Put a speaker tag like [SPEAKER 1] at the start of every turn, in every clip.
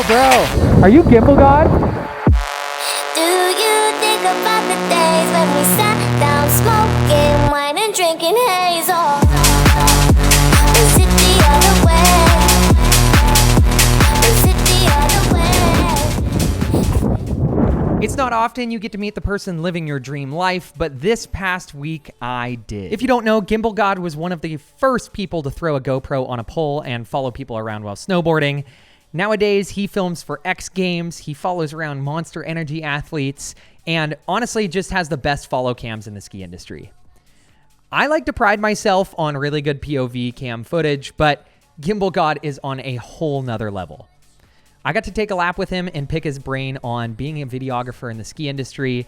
[SPEAKER 1] bro, are you Gimbal God?
[SPEAKER 2] Do you think about the days when we sat down smoking wine and drinking haze? Or is it the other way? Is it the other way?
[SPEAKER 1] It's not often you get to meet the person living your dream life, but this past week I did. If you don't know, Gimbal God was one of the first people to throw a GoPro on a pole and follow people around while snowboarding. Nowadays, he films for X Games, he follows around Monster Energy athletes, and honestly just has the best follow cams in the ski industry. I like to pride myself on really good POV cam footage, but Gimbal God is on a whole nother level. I got to take a lap with him and pick his brain on being a videographer in the ski industry,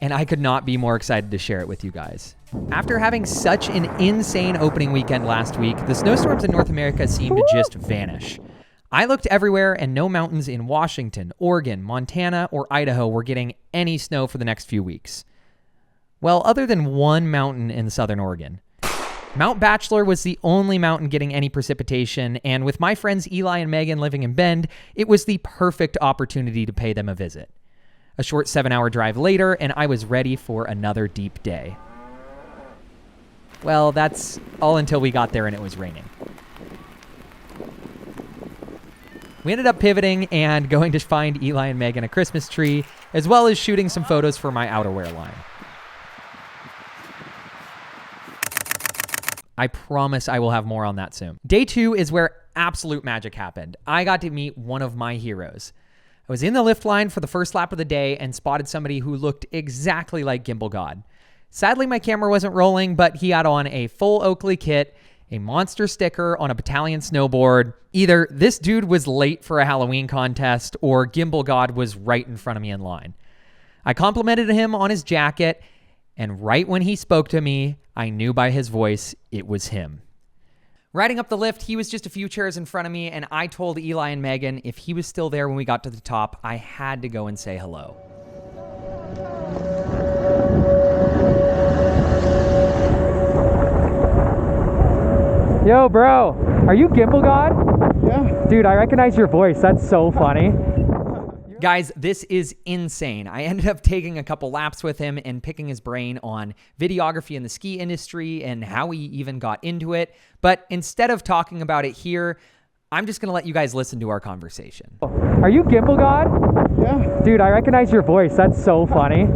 [SPEAKER 1] and I could not be more excited to share it with you guys. After having such an insane opening weekend last week, the snowstorms in North America seemed to just vanish. I looked everywhere and no mountains in Washington, Oregon, Montana, or Idaho were getting any snow for the next few weeks. Well, other than one mountain in southern Oregon. Mount Bachelor was the only mountain getting any precipitation, and with my friends Eli and Megan living in Bend, it was the perfect opportunity to pay them a visit. A short 7-hour drive later, and I was ready for another deep day. Well, that's all until we got there and it was raining. We ended up pivoting and going to find Eli and Megan a Christmas tree, as well as shooting some photos for my outerwear line. I promise I will have more on that soon. Day 2 is where absolute magic happened. I got to meet one of my heroes. I was in the lift line for the first lap of the day and spotted somebody who looked exactly like Gimbal God. Sadly, my camera wasn't rolling, but he had on a full Oakley kit, a monster sticker on a battalion snowboard. Either this dude was late for a Halloween contest or Gimbal God was right in front of me in line. I complimented him on his jacket, and right when he spoke to me, I knew by his voice it was him. Riding up the lift, he was just a few chairs in front of me, and I told Eli and Megan if he was still there when we got to the top, I had to go and say hello. Yo, bro, are you Gimbal God?
[SPEAKER 3] Yeah.
[SPEAKER 1] Dude, I recognize your voice. That's so funny. Guys, this is insane. I ended up taking a couple laps with him and picking his brain on videography in the ski industry and how he even got into it. But instead of talking about it here, I'm just going to let you guys listen to our conversation. Are you Gimbal God?
[SPEAKER 3] Yeah.
[SPEAKER 1] Dude, I recognize your voice. That's so funny.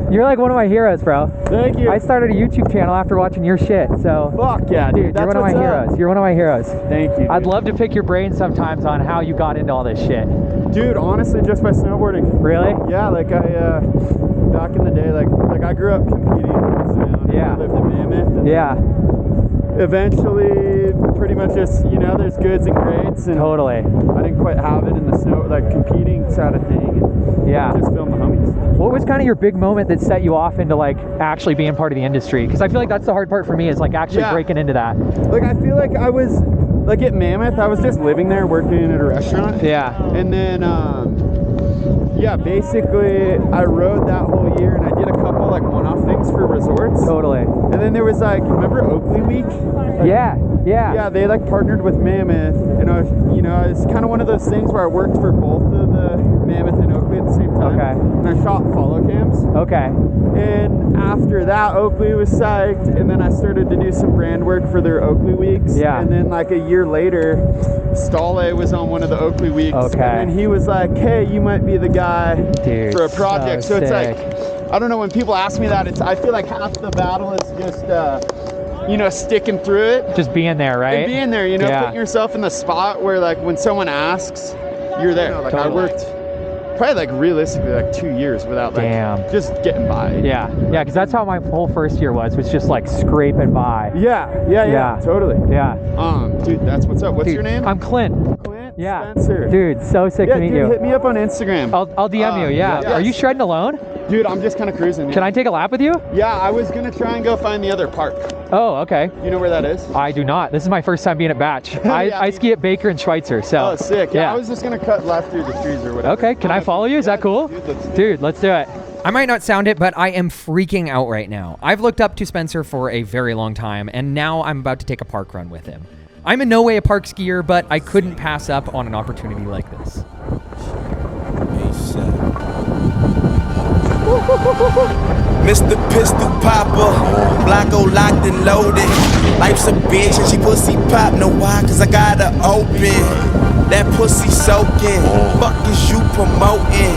[SPEAKER 1] You're like one of my heroes, bro.
[SPEAKER 3] Thank you.
[SPEAKER 1] I started a YouTube channel after watching your shit, so...
[SPEAKER 3] Fuck yeah, dude.
[SPEAKER 1] You're one of my heroes. You're one of my heroes.
[SPEAKER 3] Thank you. Dude.
[SPEAKER 1] I'd love to pick your brain sometimes on how you got into all this shit.
[SPEAKER 3] Dude, honestly, just by snowboarding.
[SPEAKER 1] Really?
[SPEAKER 3] Yeah, like I, back in the day, like I grew up competing. So,
[SPEAKER 1] Yeah.
[SPEAKER 3] I lived in Mammoth. And
[SPEAKER 1] Yeah.
[SPEAKER 3] Eventually, pretty much just, there's goods and grades. And
[SPEAKER 1] Totally.
[SPEAKER 3] I didn't quite have it in the snow, like competing side of thing. And
[SPEAKER 1] Yeah.
[SPEAKER 3] just film the homies.
[SPEAKER 1] What was kind of your big moment that set you off into like actually being part of the industry? Because I feel like that's the hard part for me is like actually breaking into that.
[SPEAKER 3] Like I feel like I was like at Mammoth, I was just living there working at a restaurant.
[SPEAKER 1] Yeah.
[SPEAKER 3] And then basically I rode that whole year and I did a couple like one-off things for resorts.
[SPEAKER 1] Totally.
[SPEAKER 3] And then there was like, remember Oakley Week? Like, yeah, they like partnered with Mammoth, and I was kind of one of those things where I worked for both of the Mammoth and Oakley at the same time.
[SPEAKER 1] Okay.
[SPEAKER 3] And I shot follow cams.
[SPEAKER 1] Okay.
[SPEAKER 3] And after that, Oakley was psyched, and then I started to do some brand work for their Oakley Weeks.
[SPEAKER 1] Yeah.
[SPEAKER 3] And then like a year later, Stale was on one of the Oakley Weeks.
[SPEAKER 1] Okay.
[SPEAKER 3] And he was like, hey, you might be the guy for a project. So it's like, I don't know, when people ask me that, I feel like half the battle is just, sticking through it.
[SPEAKER 1] Just being there, right?
[SPEAKER 3] And being there, putting yourself in the spot where like when someone asks, you're there. Like
[SPEAKER 1] totally.
[SPEAKER 3] I worked probably like realistically like 2 years without like just getting by.
[SPEAKER 1] Yeah, because that's how my whole first year was just like scraping by.
[SPEAKER 3] Yeah, totally.
[SPEAKER 1] Yeah.
[SPEAKER 3] Dude, that's what's up. What's your name?
[SPEAKER 1] I'm Clint.
[SPEAKER 3] Clint?
[SPEAKER 1] Yeah.
[SPEAKER 3] Spencer.
[SPEAKER 1] Dude, so sick to meet you.
[SPEAKER 3] Hit me up on Instagram.
[SPEAKER 1] I'll DM you, yeah. Are you shredding alone?
[SPEAKER 3] Dude, I'm just kind of cruising.
[SPEAKER 1] Can I take a lap with you?
[SPEAKER 3] Yeah, I was going to try and go find the other park.
[SPEAKER 1] Oh, okay.
[SPEAKER 3] You know where that is?
[SPEAKER 1] I do not. This is my first time being at Batch. I ski at Baker and Schweitzer, so.
[SPEAKER 3] Oh, sick. Yeah, I was just going to cut left through the trees or whatever.
[SPEAKER 1] Okay, can I follow you? Is that cool? Dude, let's do it. I might not sound it, but I am freaking out right now. I've looked up to Spencer for a very long time, and now I'm about to take a park run with him. I'm in no way a park skier, but I couldn't pass up on an opportunity like this.
[SPEAKER 4] Mr. Pistol Popper, Blocko locked and loaded. Life's a bitch and she pussy pop. Know why? Cause I got her open. That pussy soaking. Fuck is you promoting?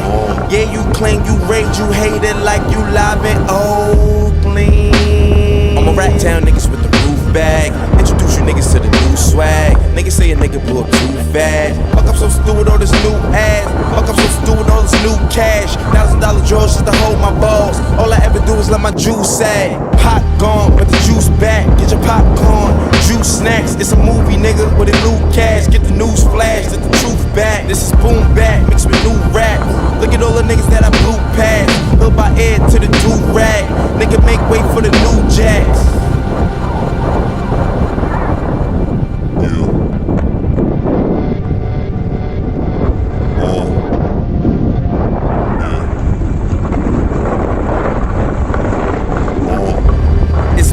[SPEAKER 4] Yeah, you claim you rage, you hate it like you live in Oakland. I'ma rat town niggas with the roof bag. Introduce you niggas to the new swag. Niggas say a nigga blew up too fast. Fuck up so stupid all this new ass. Fuck up so stupid all this new cash. $1,000 drawers just to hold my balls. All I ever do is let my juice sag. Pot gone, but the juice back. Get your popcorn, juice snacks. It's a movie, nigga, with a new cast. Get the news flash, get the truth back. This is boom back, mixed with new rap. Look at all the niggas that I blew past. Built by Ed to the do-rag. Nigga make way for the new jacks.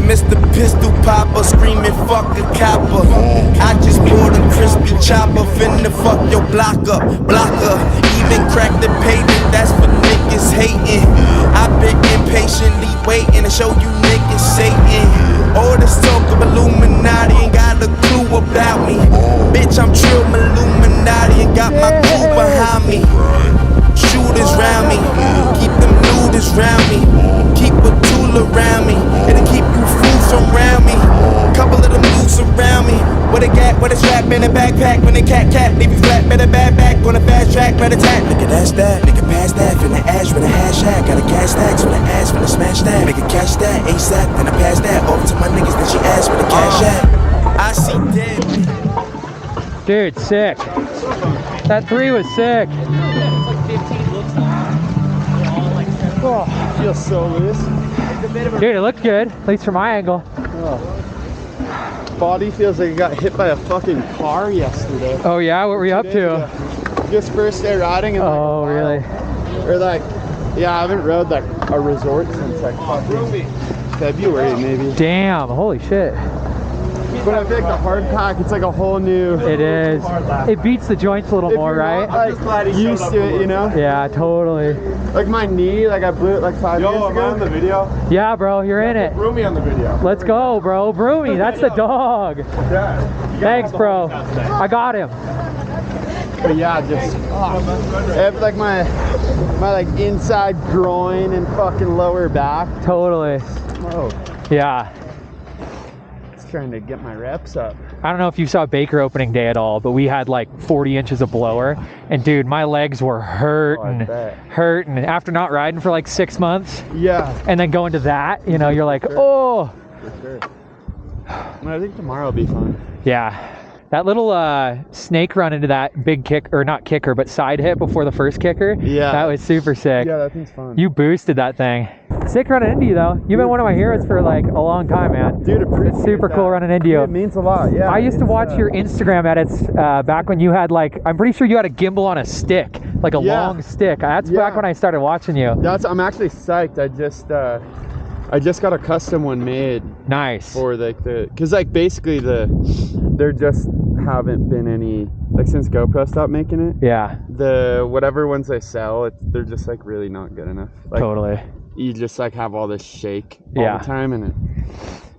[SPEAKER 4] Mr. Pistol Popper screaming fuck a copper. I just bought a crispy chopper, finna fuck your blocker. Even crack the pavement, that's for niggas hating. I've been impatiently waiting to show you niggas Satan. All this talk of Illuminati ain't got a clue about me. Bitch, I'm true Illuminati and got my crew behind me. Shooters round me, keep them looters round me. Keep a tool around me, it'll keep you fools from around me. Couple of them loose around me. What a gat, what a strap in a backpack. When they cat, leave you flat, better bad back. On a fast track, better tap. Nigga, that's that, nigga, pass that. Finna ash with a hashtag. Got a gas stacks with an ass, finna smash that. Nigga, catch that, ASAP, then I pass that. Over to my niggas, then she asked for the cash at. I see dead.
[SPEAKER 1] Dude, sick. That 3 was sick.
[SPEAKER 3] Oh, feels so loose.
[SPEAKER 1] Dude, it looked good, at least from my angle.
[SPEAKER 3] Oh. Body feels like it got hit by a fucking car yesterday.
[SPEAKER 1] Oh yeah, what were you up to?
[SPEAKER 3] Just first day riding. And
[SPEAKER 1] oh,
[SPEAKER 3] like
[SPEAKER 1] really?
[SPEAKER 3] Or like, yeah, I haven't rode like a resort since like fucking February maybe.
[SPEAKER 1] Damn, holy shit.
[SPEAKER 3] But I feel like the hard pack, it's like a whole new...
[SPEAKER 1] It is. It beats the joints a little more, right?
[SPEAKER 3] Like, used to it, you know?
[SPEAKER 1] Yeah, totally.
[SPEAKER 3] Like my knee, like I blew it like 5 years ago. Am I on the video?
[SPEAKER 1] Yeah, bro, you're in it.
[SPEAKER 3] Broomy on the video.
[SPEAKER 1] Let's go, bro. Broomy, that's the dog.
[SPEAKER 3] Yeah.
[SPEAKER 1] Thanks, bro. I got him.
[SPEAKER 3] But yeah, just I have like my like inside groin and fucking lower back.
[SPEAKER 1] Totally.
[SPEAKER 3] Oh.
[SPEAKER 1] Yeah.
[SPEAKER 3] Trying to get my reps up.
[SPEAKER 1] I don't know if you saw Baker opening day at all, but we had like 40 inches of blower, and dude, my legs were hurting, hurting after not riding for like 6 months.
[SPEAKER 3] Yeah.
[SPEAKER 1] And then going to that, you know, you're like, oh.
[SPEAKER 3] For sure. I think tomorrow will be fun.
[SPEAKER 1] Yeah. That little snake run into that big kick, or not kicker, but side hit before the first kicker. Yeah. That was super sick.
[SPEAKER 3] Yeah, that thing's fun.
[SPEAKER 1] You boosted that thing. Sick running into you though. You've been one of my heroes for like a long time, man.
[SPEAKER 3] Dude,
[SPEAKER 1] it's super cool running into you.
[SPEAKER 3] It means a lot, yeah.
[SPEAKER 1] I used to watch your Instagram edits back when you had like, I'm pretty sure you had a gimbal on a stick, like a long stick. That's back when I started watching you.
[SPEAKER 3] I'm actually psyched. I just got a custom one made.
[SPEAKER 1] Nice.
[SPEAKER 3] For like cause like basically there just haven't been any, like since GoPro stopped making it.
[SPEAKER 1] Yeah.
[SPEAKER 3] The whatever ones they sell, they're just like really not good enough. Like, totally. You just like have all this shake all the time, and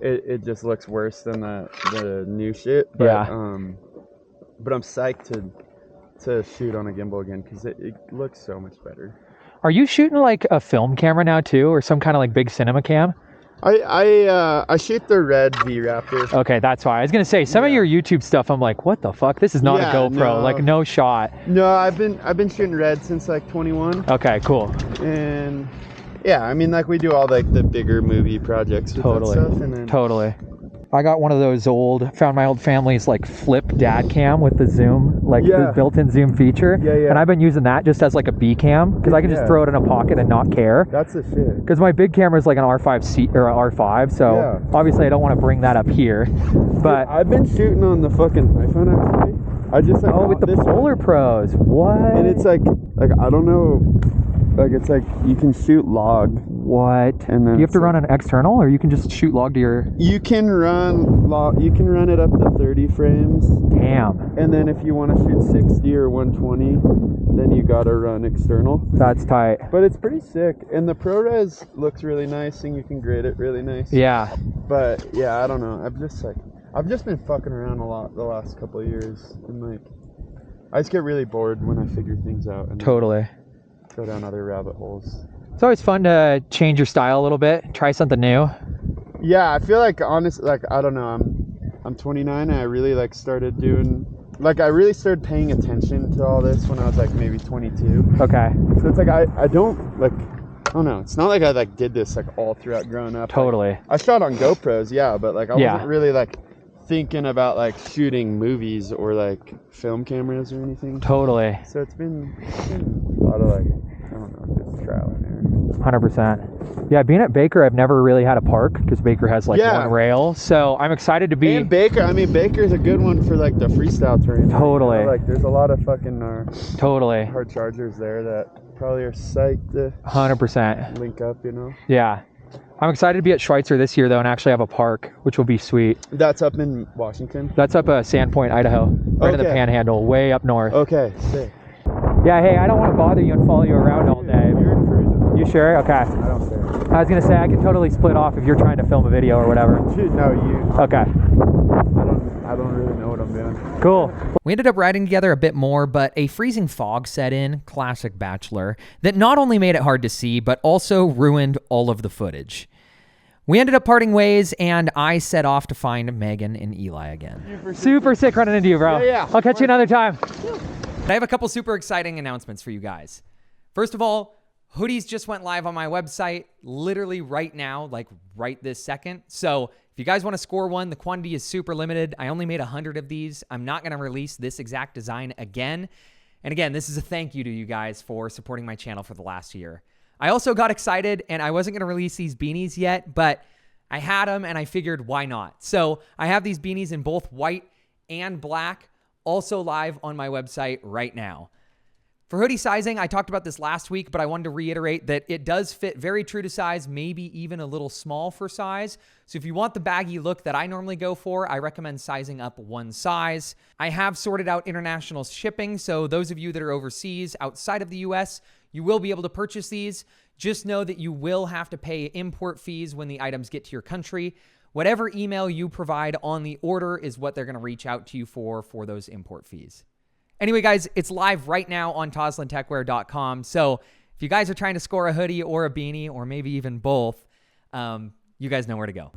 [SPEAKER 3] it just looks worse than the new shit. But, but I'm psyched to shoot on a gimbal again because it looks so much better.
[SPEAKER 1] Are you shooting like a film camera now too, or some kind of like big cinema cam?
[SPEAKER 3] I shoot the Red V-Raptor.
[SPEAKER 1] Okay, that's why. I was gonna say some of your YouTube stuff. I'm like, what the fuck? This is not a GoPro. No. Like no shot.
[SPEAKER 3] No, I've been shooting Red since like 21.
[SPEAKER 1] Okay, cool.
[SPEAKER 3] And yeah, I mean, like we do all like the bigger movie projects with that stuff, and then
[SPEAKER 1] totally. I got one of those found my old family's like flip dad cam with the zoom, like the built-in zoom feature. And I've been using that just as like a B cam because I can just throw it in a pocket and not care.
[SPEAKER 3] That's the shit.
[SPEAKER 1] Because my big camera is like an R5C or an R5, so obviously I don't want to bring that up here. But
[SPEAKER 3] dude, I've been shooting on the fucking iPhone actually. I just like
[SPEAKER 1] with the Polar Pros. What?
[SPEAKER 3] And it's like I don't know. Like it's like you can shoot log
[SPEAKER 1] What?
[SPEAKER 3] And then
[SPEAKER 1] do you have to run an external, or you can just shoot log to your...
[SPEAKER 3] You can run it up to 30 frames.
[SPEAKER 1] Damn.
[SPEAKER 3] And then if you want to shoot 60 or 120, then you gotta run external.
[SPEAKER 1] That's tight.
[SPEAKER 3] But it's pretty sick. And the ProRes looks really nice, and you can grade it really nice.
[SPEAKER 1] Yeah.
[SPEAKER 3] But yeah, I don't know. I've just been fucking around a lot the last couple of years, and like, I just get really bored when I figure things out and
[SPEAKER 1] Totally.
[SPEAKER 3] go down other rabbit holes.
[SPEAKER 1] It's always fun to change your style a little bit, try something new.
[SPEAKER 3] Yeah, I feel like honestly, like, I don't know, I'm 29 and I really like started doing, like, I really started paying attention to all this when I was like maybe 22.
[SPEAKER 1] Okay.
[SPEAKER 3] So it's like I don't like, I don't know, it's not like I like did this like all throughout growing up.
[SPEAKER 1] Totally.
[SPEAKER 3] Like, I shot on GoPros, yeah, but like I wasn't really like thinking about like shooting movies or like film cameras or anything.
[SPEAKER 1] Totally.
[SPEAKER 3] So it's been a lot of like, I don't know, just trial and error.
[SPEAKER 1] 100%. Yeah, being at Baker, I've never really had a park because Baker has like one rail. So I'm excited to be.
[SPEAKER 3] And Baker, I mean, Baker's a good one for like the freestyle terrain.
[SPEAKER 1] Totally.
[SPEAKER 3] You know, like there's a lot of fucking
[SPEAKER 1] totally
[SPEAKER 3] hard chargers there that probably are psyched to
[SPEAKER 1] 100%
[SPEAKER 3] link up, you know?
[SPEAKER 1] Yeah. I'm excited to be at Schweitzer this year though and actually have a park, which will be sweet.
[SPEAKER 3] That's up in Washington?
[SPEAKER 1] That's up Sandpoint, Idaho. Right in the Panhandle, way up north.
[SPEAKER 3] Okay, sick.
[SPEAKER 1] Yeah, hey, I don't want to bother you and follow you around all day. You sure? Okay.
[SPEAKER 3] I don't care.
[SPEAKER 1] I was gonna say I could totally split off if you're trying to film a video or whatever.
[SPEAKER 3] Dude, no, you.
[SPEAKER 1] Okay.
[SPEAKER 3] I don't really know what I'm doing.
[SPEAKER 1] Cool.
[SPEAKER 5] We ended up riding together a bit more, but a freezing fog set in, classic Bachelor, that not only made it hard to see, but also ruined all of the footage. We ended up parting ways, and I set off to find Megan and Eli again.
[SPEAKER 1] Super sick running into you, bro.
[SPEAKER 3] Yeah.
[SPEAKER 1] I'll catch you another time.
[SPEAKER 5] I have a couple super exciting announcements for you guys. First of all, Hoodies just went live on my website literally right now, like right this second. So if you guys want to score one, the quantity is super limited. I only made 100 of these. I'm not going to release this exact design again. And again, this is a thank you to you guys for supporting my channel for the last year. I also got excited and I wasn't going to release these beanies yet, but I had them and I figured why not? So I have these beanies in both white and black, also live on my website right now. For hoodie sizing, I talked about this last week, but I wanted to reiterate that it does fit very true to size, maybe even a little small for size. So if you want the baggy look that I normally go for, I recommend sizing up one size. I have sorted out international shipping, so those of you that are overseas outside of the US, you will be able to purchase these. Just know that you will have to pay import fees when the items get to your country. Whatever email you provide on the order is what they're going to reach out to you for those import fees. Anyway, guys, it's live right now on toslintechwear.com. So if you guys are trying to score a hoodie or a beanie, or maybe even both, you guys know where to go.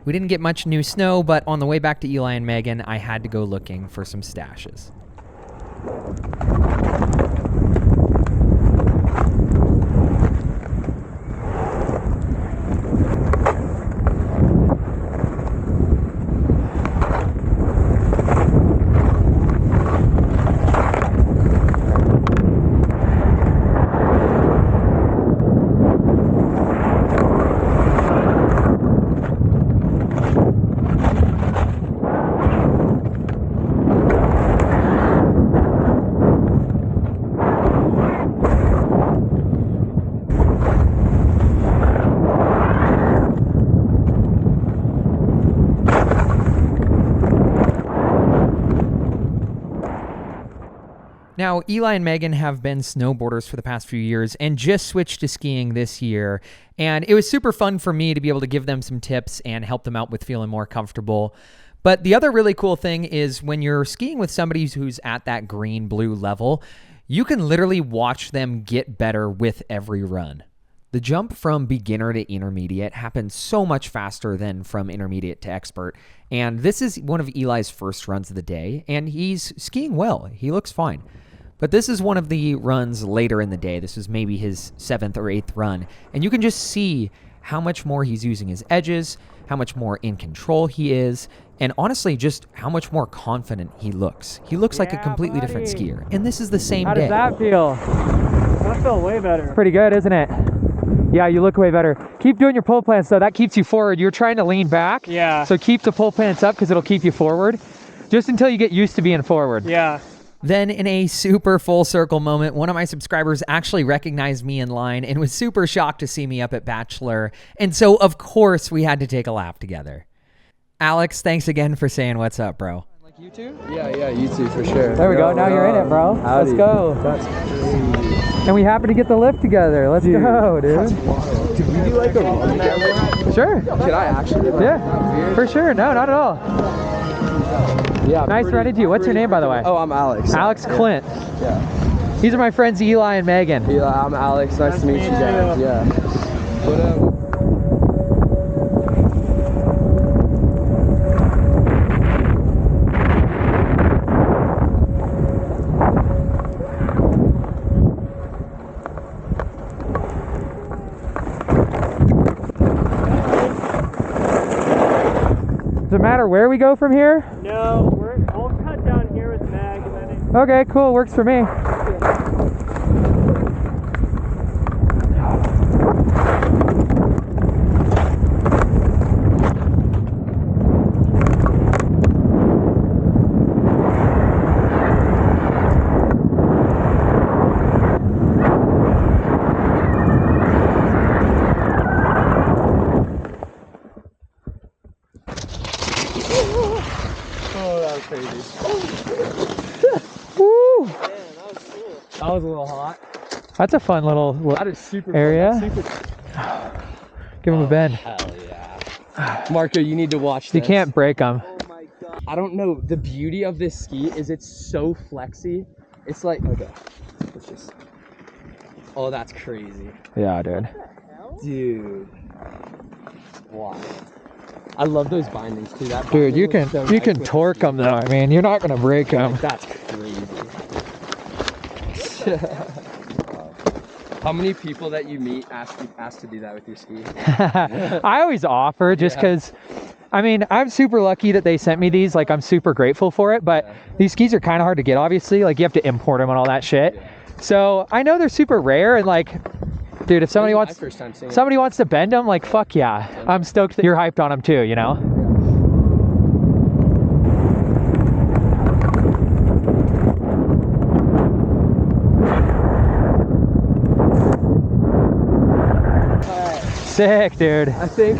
[SPEAKER 5] We didn't get much new snow, but on the way back to Eli and Megan, I had to go looking for some stashes. Now, Eli and Megan have been snowboarders for the past few years and just switched to skiing this year. And it was super fun for me to be able to give them some tips and help them out with feeling more comfortable. But the other really cool thing is when you're skiing with somebody who's at that green-blue level, you can literally watch them get better with every run. The jump from beginner to intermediate happens so much faster than from intermediate to expert. And this is one of Eli's first runs of the day, and he's skiing well. He looks fine. But this is one of the runs later in the day. This is maybe his 7th or 8th run. And you can just see how much more he's using his edges, how much more in control he is, and honestly, just how much more confident he looks. He looks like a completely different skier. And this is the same day.
[SPEAKER 1] How does that feel?
[SPEAKER 6] That felt way better.
[SPEAKER 1] Pretty good, isn't it? Yeah, you look way better. Keep doing your pull plants, though. That keeps you forward. You're trying to lean back.
[SPEAKER 6] Yeah.
[SPEAKER 1] So keep the pull plants up because it'll keep you forward. Just until you get used to being forward.
[SPEAKER 6] Yeah.
[SPEAKER 1] Then in a super full circle moment, one of my subscribers actually recognized me in line and was super shocked to see me up at Bachelor. And so of course we had to take a lap together. Alex, thanks again for saying what's up, bro.
[SPEAKER 7] Like you two?
[SPEAKER 3] Yeah, you two for sure.
[SPEAKER 7] There we go. Now you're in it, bro.
[SPEAKER 3] Howdy.
[SPEAKER 7] Let's go.
[SPEAKER 3] That's crazy.
[SPEAKER 7] And we happen to get the lift together. Let's go, dude.
[SPEAKER 3] Did we do like a run together?
[SPEAKER 7] Sure.
[SPEAKER 3] Can I actually? Like,
[SPEAKER 7] Yeah, for sure. No, not at all.
[SPEAKER 3] Yeah.
[SPEAKER 7] Nice running to you. What's your name, by the way?
[SPEAKER 3] Oh, I'm Alex.
[SPEAKER 7] Alex Clint.
[SPEAKER 3] Yeah.
[SPEAKER 7] These are my friends Eli and Megan.
[SPEAKER 3] Eli, I'm Alex. Nice to meet you guys. Yeah. But
[SPEAKER 7] Does it matter where we go from here?
[SPEAKER 6] No, I'll cut down here with Mag and then
[SPEAKER 7] Okay, cool. Works for me.
[SPEAKER 3] oh, that was crazy.
[SPEAKER 7] Woo!
[SPEAKER 6] that was cool.
[SPEAKER 3] That was a little hot.
[SPEAKER 7] That's a fun little
[SPEAKER 3] That is super
[SPEAKER 7] area.
[SPEAKER 3] Fun. That's super...
[SPEAKER 7] Give him a bend.
[SPEAKER 3] Hell yeah. Marco, you need to watch
[SPEAKER 7] You
[SPEAKER 3] this.
[SPEAKER 7] can't break them.
[SPEAKER 6] Oh my god.
[SPEAKER 3] I don't know. The beauty of this ski is it's so flexy. It's like, okay. Let's just. Oh, that's crazy.
[SPEAKER 7] Yeah, dude.
[SPEAKER 3] Dude. Wow. I love those bindings too. That
[SPEAKER 7] Dude, you
[SPEAKER 3] binding
[SPEAKER 7] can
[SPEAKER 3] looks so
[SPEAKER 7] you
[SPEAKER 3] nice
[SPEAKER 7] can
[SPEAKER 3] with
[SPEAKER 7] torque
[SPEAKER 3] the
[SPEAKER 7] them though. I mean, you're not gonna break
[SPEAKER 3] ski.
[SPEAKER 7] them.
[SPEAKER 3] Like, that's crazy. How many people that you meet ask to do that with your ski?
[SPEAKER 7] I always offer just because, I mean, I'm super lucky that they sent me these. Like, I'm super grateful for it. But these skis are kind of hard to get, obviously. Like, you have to import them and all that shit.
[SPEAKER 3] Yeah.
[SPEAKER 7] So I know they're super rare. And like, dude, if somebody wants to bend them, like, fuck yeah. I'm stoked that you're hyped on them too, you know? Sick, dude.
[SPEAKER 3] I think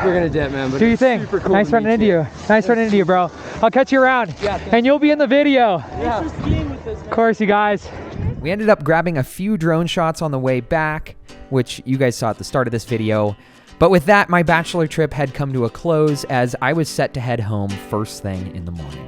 [SPEAKER 3] we're gonna dip, man. But
[SPEAKER 7] Do you
[SPEAKER 3] it's
[SPEAKER 7] think?
[SPEAKER 3] super cool
[SPEAKER 7] Nice
[SPEAKER 3] to
[SPEAKER 7] running
[SPEAKER 3] meet
[SPEAKER 7] into you. Nice running into you, bro. I'll catch you around.
[SPEAKER 3] Yeah, thanks.
[SPEAKER 7] And you'll be in the video.
[SPEAKER 3] Yeah.
[SPEAKER 7] Of course, you guys.
[SPEAKER 1] We ended up grabbing a few drone shots on the way back, which you guys saw at the start of this video. But with that, my bachelor trip had come to a close as I was set to head home first thing in the morning.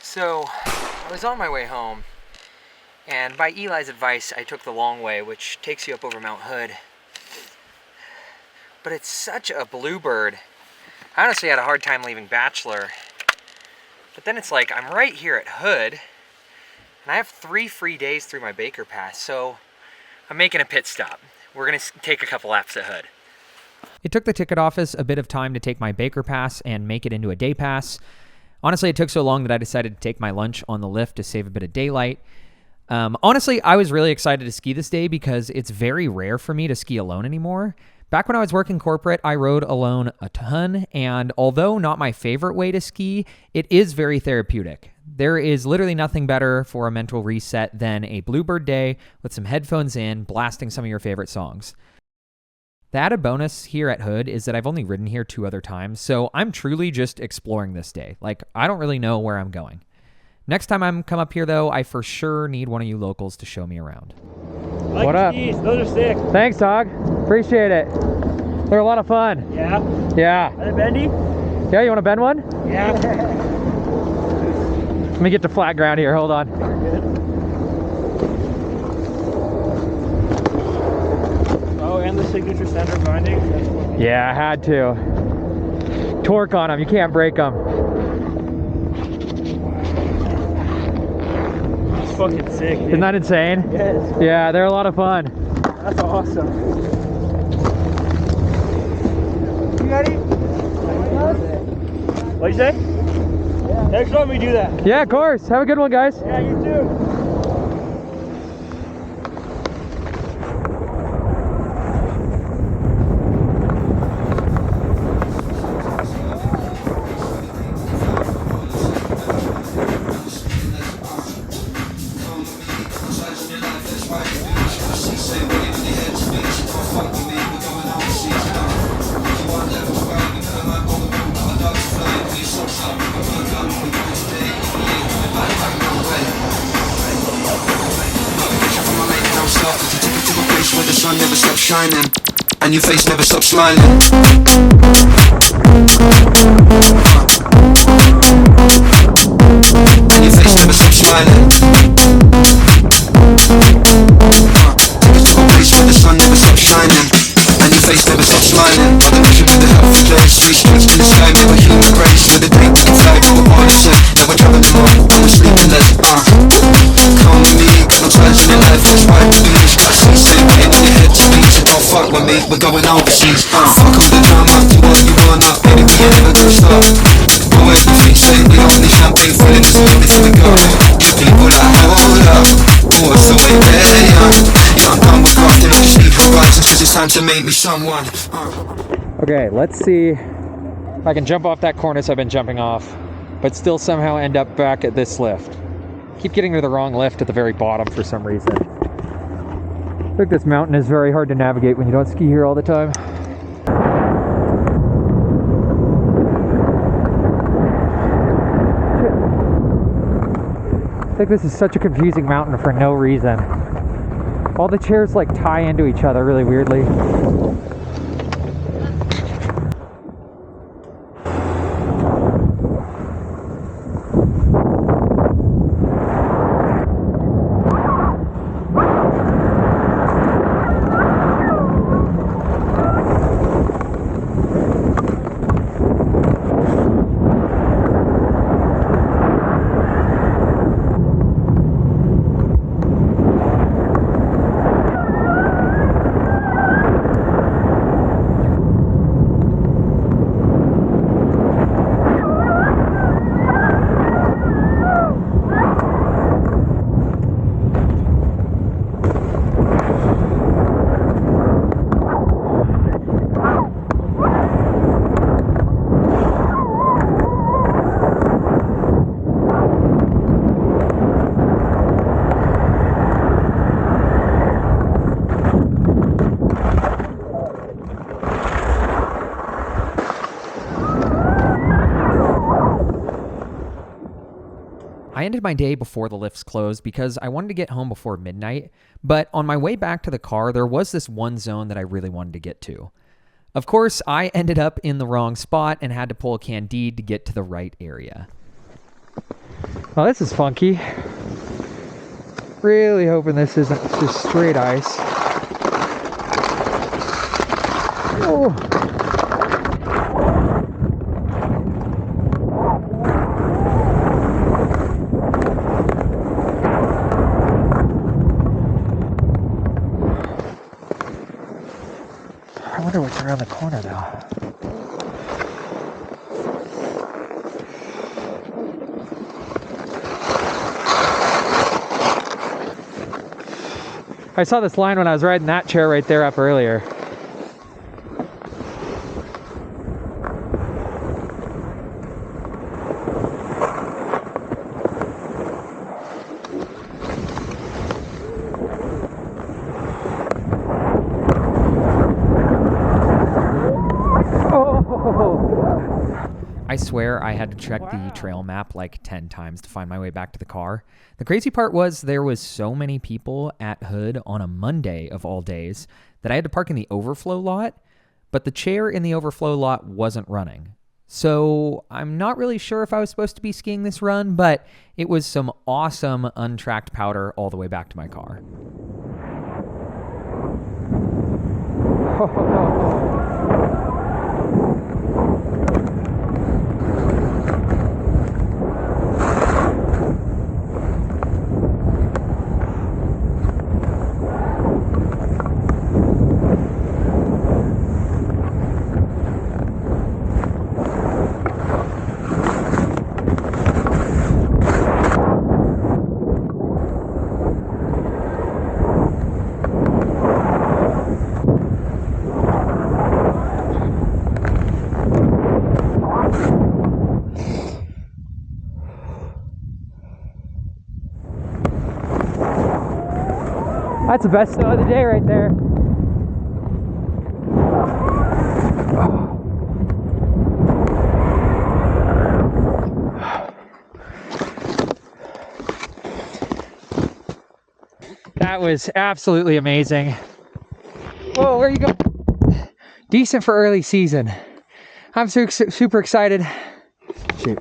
[SPEAKER 1] So, I was on my way home, and by Eli's advice, I took the long way, which takes you up over Mount Hood. But it's such a bluebird. I honestly had a hard time leaving Bachelor. But then it's like, I'm right here at Hood, and I have 3 free days through my Baker Pass, so I'm making a pit stop. We're gonna take a couple laps at Hood. It took the ticket office a bit of time to take my Baker Pass and make it into a day pass. Honestly, it took so long that I decided to take my lunch on the lift to save a bit of daylight. Honestly, I was really excited to ski this day because it's very rare for me to ski alone anymore. Back when I was working corporate, I rode alone a ton, and although not my favorite way to ski, it is very therapeutic. There is literally nothing better for a mental reset than a bluebird day with some headphones in, blasting some of your favorite songs. The added bonus here at Hood is that I've only ridden here 2 other times, so I'm truly just exploring this day. Like, I don't really know where I'm going. Next time I come up here, though, I for sure need one of you locals to show me around.
[SPEAKER 6] What up? Skis. Those are sick.
[SPEAKER 7] Thanks, dog. Appreciate it. They're a lot of fun.
[SPEAKER 6] Yeah.
[SPEAKER 7] Yeah.
[SPEAKER 6] Are they bendy?
[SPEAKER 7] Yeah, you want to bend one?
[SPEAKER 6] Yeah.
[SPEAKER 7] Let me get to flat ground here. Hold on.
[SPEAKER 6] Oh, and the signature center binding.
[SPEAKER 7] Yeah, I had to. Torque on them. You can't break them.
[SPEAKER 6] fucking sick, dude.
[SPEAKER 7] Isn't that insane?
[SPEAKER 6] Yes.
[SPEAKER 7] Yeah, they're a lot of fun.
[SPEAKER 6] That's awesome. You ready? What'd you say? Yeah. Next time we do that.
[SPEAKER 7] Yeah, of course. Have a good one, guys.
[SPEAKER 6] Yeah, you too.
[SPEAKER 4] Where the sun never stops shining and your face never stops smiling. And your face never stops smiling. Take us to a place where the sun never stops shining and your face never stops smiling. By the vision with the healthy place, streets stretched in the sky, made with human grace. Where the day we can fly, but we're partisan. Now we're traveling on, and we're sleeping less. Come with me, got no time in your life, that's why we do this. Got some say, pain in your head to speak, so don't fuck with me, we're going overseas. Fuck all the drama, do what you wanna, baby, we ain't never gonna stop. Go where the feet say, we don't need champagne, feeling this only for the go. Give people that hold up, oh, it's the way they are. Yeah, I'm done with crafting, I just need horizons, cause it's time to make me someone.
[SPEAKER 7] Okay, let's see if I can jump off that cornice I've been jumping off, but still somehow end up back at this lift. Keep getting to the wrong lift at the very bottom for some reason. I think this mountain is very hard to navigate when you don't ski here all the time. I think this is such a confusing mountain for no reason. All the chairs like tie into each other really weirdly.
[SPEAKER 1] I ended my day before the lifts closed because I wanted to get home before midnight, but on my way back to the car, there was this one zone that I really wanted to get to. Of course, I ended up in the wrong spot and had to pull a Candide to get to the right area.
[SPEAKER 7] Well, this is funky. Really hoping this isn't just straight ice. Oh. I wonder what's around the corner though. I saw this line when I was riding that chair right there up earlier.
[SPEAKER 1] I swear I had to check the trail map like 10 times to find my way back to the car. The crazy part was there was so many people at Hood on a Monday of all days that I had to park in the overflow lot, but the chair in the overflow lot wasn't running. So I'm not really sure if I was supposed to be skiing this run, but it was some awesome untracked powder all the way back to my car.
[SPEAKER 7] That's the best snow of the day right there. That was absolutely amazing. Whoa, where are you going? Decent for early season. I'm super excited. Shoot.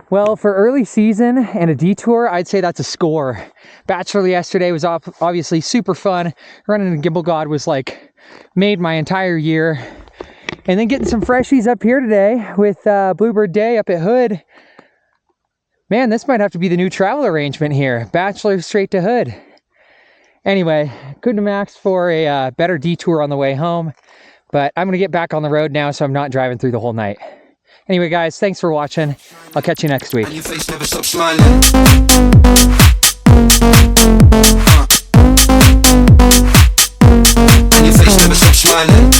[SPEAKER 7] Well, for early season and a detour, I'd say that's a score. Bachelor yesterday was obviously super fun. Running in Gimbal God was like, made my entire year. And then getting some freshies up here today with Bluebird Day up at Hood. Man, this might have to be the new travel arrangement here. Bachelor straight to Hood. Anyway, couldn't have asked for a better detour on the way home. But I'm going to get back on the road now so I'm not driving through the whole night. Anyway, guys, thanks for watching. I'll catch you next week.
[SPEAKER 4] And your face never stops smiling. And your face never stops smiling.